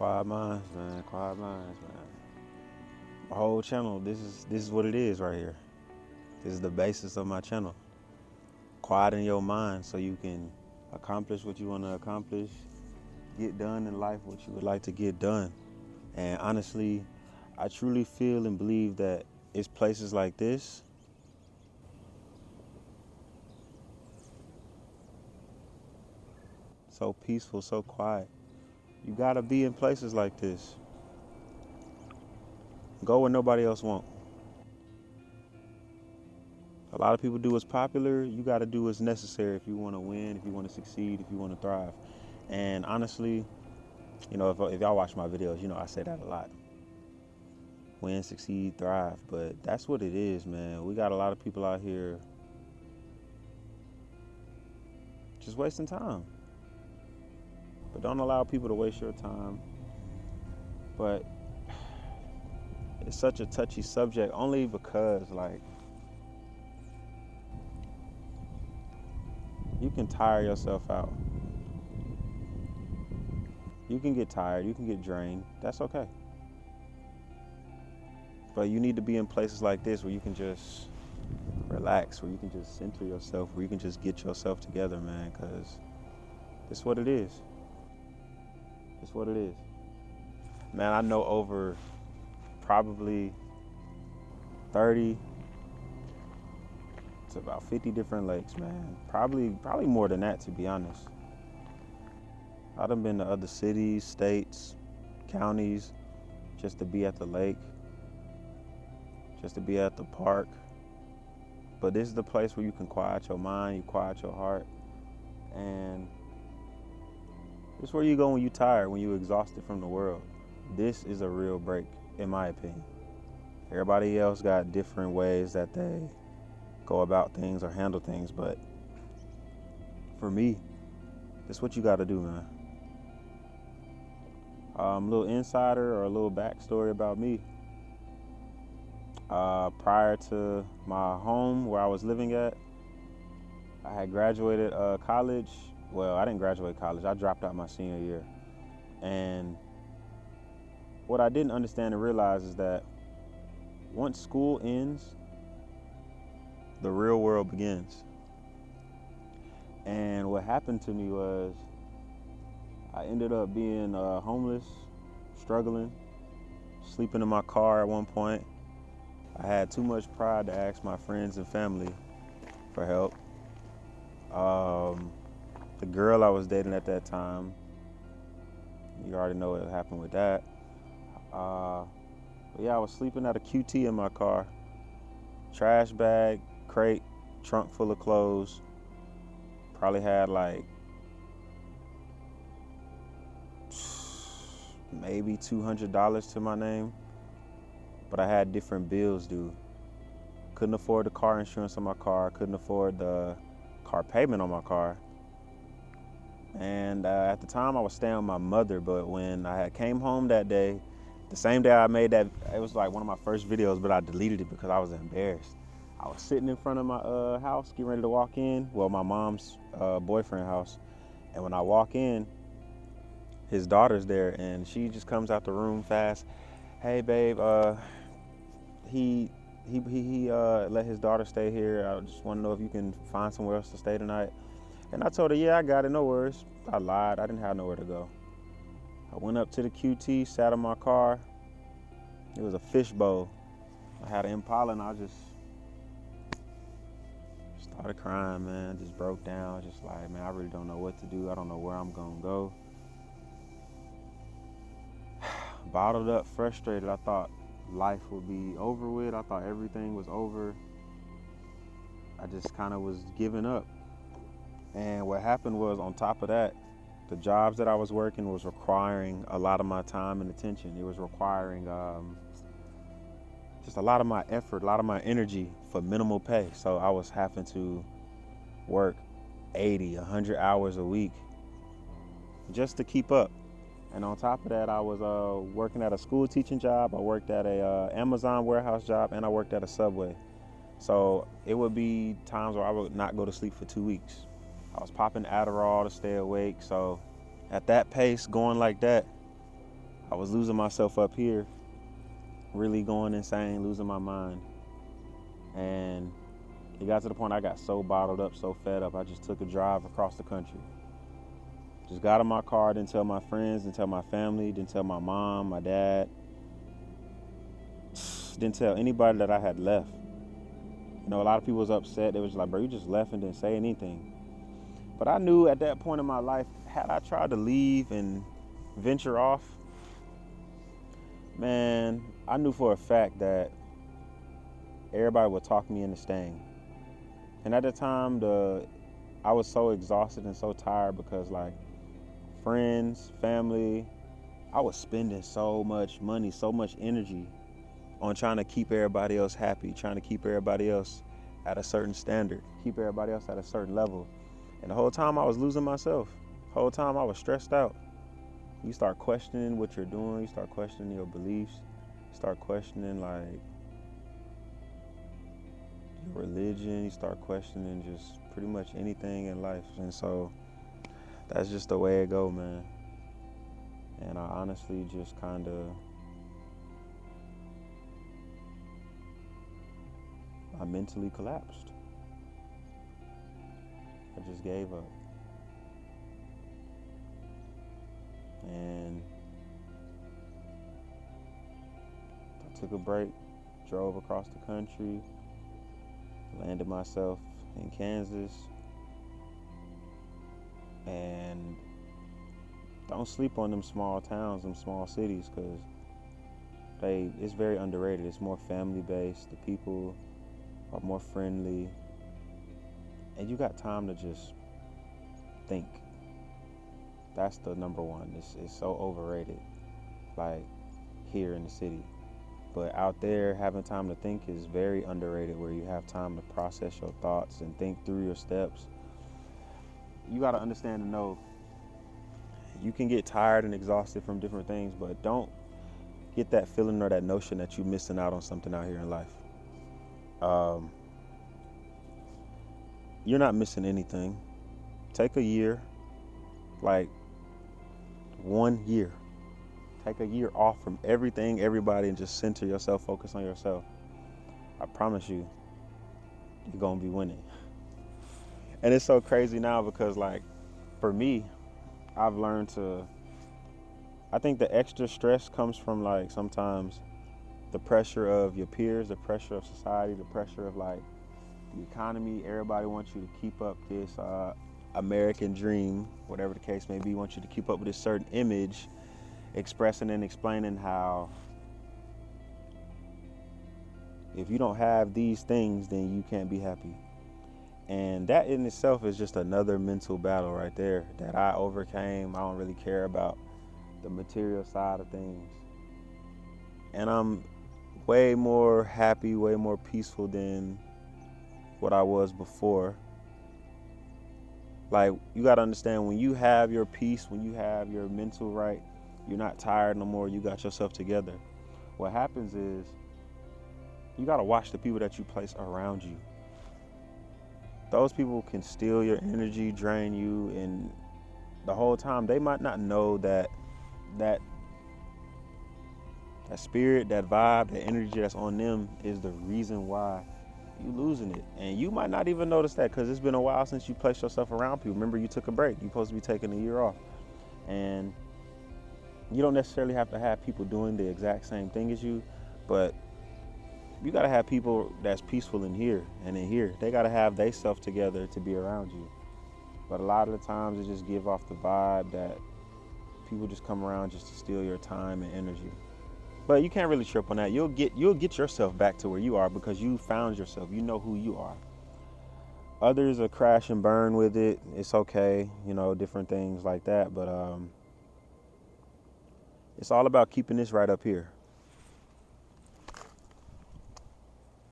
Quiet minds, man. Quiet minds, man. My whole channel, this is what it is right here. This is the basis of my channel. Quieten your mind so you can accomplish what you want to accomplish, get done in life what you would like to get done. And honestly, I truly feel and believe that it's places like this so peaceful, so quiet. You gotta be in places like this. Go where nobody else won't. A lot of people do what's popular. You gotta do what's necessary if you wanna win, if you wanna succeed, if you wanna thrive. And honestly, if y'all watch my videos, I say that a lot. Win, succeed, thrive. But that's what it is, man. We got a lot of people out here just wasting time. But don't allow people to waste your time. But it's such a touchy subject only because, you can tire yourself out. You can get tired, you can get drained. That's okay. But you need to be in places like this where you can just relax, where you can just center yourself, where you can just get yourself together, man, because it's what it is. It's what it is. Man, I know over probably 30 to about 50 different lakes, man. Probably more than that, to be honest. I done been to other cities, states, counties, just to be at the lake, just to be at the park. But this is the place where you can quiet your mind, you quiet your heart, and this is where you go when you're tired, when you're exhausted from the world. This is a real break, in my opinion. Everybody else got different ways that they go about things or handle things, but for me, this is what you got to do, man. A little insider or a little backstory about me. Prior to my home where I was living at, I had graduated college. Well, I didn't graduate college. I dropped out my senior year. And what I didn't understand and realize is that once school ends, the real world begins. And what happened to me was I ended up being homeless, struggling, sleeping in my car at one point. I had too much pride to ask my friends and family for help. The girl I was dating at that time, you already know what happened with that. But yeah, I was sleeping at a QT in my car. Trash bag, crate, trunk full of clothes. Probably had maybe $200 to my name. But I had different bills due. Couldn't afford the car insurance on my car. Couldn't afford the car payment on my car. And at the time I was staying with my mother, but when I came home that day, the same day I made that, it was like one of my first videos, but I deleted it because I was embarrassed. I was sitting in front of my house, getting ready to walk in, well, my mom's boyfriend house. And when I walk in, his daughter's there, and she just comes out the room fast. Hey, babe, he let his daughter stay here. I just want to know if you can find somewhere else to stay tonight. And I told her, yeah, I got it, no worries. I lied, I didn't have nowhere to go. I went up to the QT, sat in my car. It was a fishbowl. I had an Impala, and I just started crying, man. Just broke down, just like, man, I really don't know what to do. I don't know where I'm gonna go. Bottled up, frustrated. I thought life would be over with. I thought everything was over. I just kind of was giving up. And what happened was, on top of that, the jobs that I was working was requiring a lot of my time and attention. It was requiring just a lot of my effort, a lot of my energy for minimal pay. So I was having to work 80, 100 hours a week just to keep up. And on top of that, I was working at a school teaching job. I worked at a Amazon warehouse job, and I worked at a Subway. So it would be times where I would not go to sleep for 2 weeks. I was popping Adderall to stay awake. So at that pace, going like that, I was losing myself up here, really going insane, losing my mind. And it got to the point I got so bottled up, so fed up, I just took a drive across the country. Just got in my car, didn't tell my friends, didn't tell my family, didn't tell my mom, my dad. Didn't tell anybody that I had left. You know, a lot of people was upset. They was like, bro, you just left and didn't say anything. But I knew at that point in my life, had I tried to leave and venture off, man, I knew for a fact that everybody would talk me into staying. And at the time, I was so exhausted and so tired because, like, friends, family, I was spending so much money, so much energy on trying to keep everybody else happy, trying to keep everybody else at a certain standard, keep everybody else at a certain level. And the whole time I was losing myself. The whole time I was stressed out. You start questioning what you're doing, you start questioning your beliefs, you start questioning like your religion, you start questioning just pretty much anything in life. And so that's just the way it go, man. And I honestly just kind of, I mentally collapsed. I just gave up. And I took a break, drove across the country, landed myself in Kansas. And don't sleep on them small towns, them small cities, because it's very underrated. It's more family based. The people are more friendly. And you got time to just think. That's the number one. It's so overrated, like here in the city. But out there, having time to think is very underrated, where you have time to process your thoughts and think through your steps. You got to understand and know you can get tired and exhausted from different things, but don't get that feeling or that notion that you're missing out on something out here in life. You're not missing anything. Take a year, like 1 year. Take a year off from everything, everybody, and just center yourself, focus on yourself. I promise you, you're going to be winning. And it's so crazy now because, like, for me, I've learned to, I think the extra stress comes from, like, sometimes the pressure of your peers, the pressure of society, the pressure of, like, the economy. Everybody wants you to keep up this American dream, whatever the case may be, wants you to keep up with this certain image, expressing and explaining how if you don't have these things, then you can't be happy. And that in itself is just another mental battle right there that I overcame. I don't really care about the material side of things. And I'm way more happy, way more peaceful than what I was before. Like, you got to understand, when you have your peace, when you have your mental right, you're not tired no more, you got yourself together. What happens is you got to watch the people that you place around you. Those people can steal your energy, drain you, and the whole time they might not know that spirit, that vibe, that energy that's on them is the reason why you losing it. And you might not even notice that because it's been a while since you placed yourself around people. Remember, you took a break. You're supposed to be taking a year off. And you don't necessarily have to have people doing the exact same thing as you, but you got to have people that's peaceful in here and in here. They got to have they self together to be around you. But a lot of the times it just give off the vibe that people just come around just to steal your time and energy. But you can't really trip on that. You'll get yourself back to where you are because you found yourself. You know who you are. Others are crash and burn with it. It's okay, different things like that. But it's all about keeping this right up here.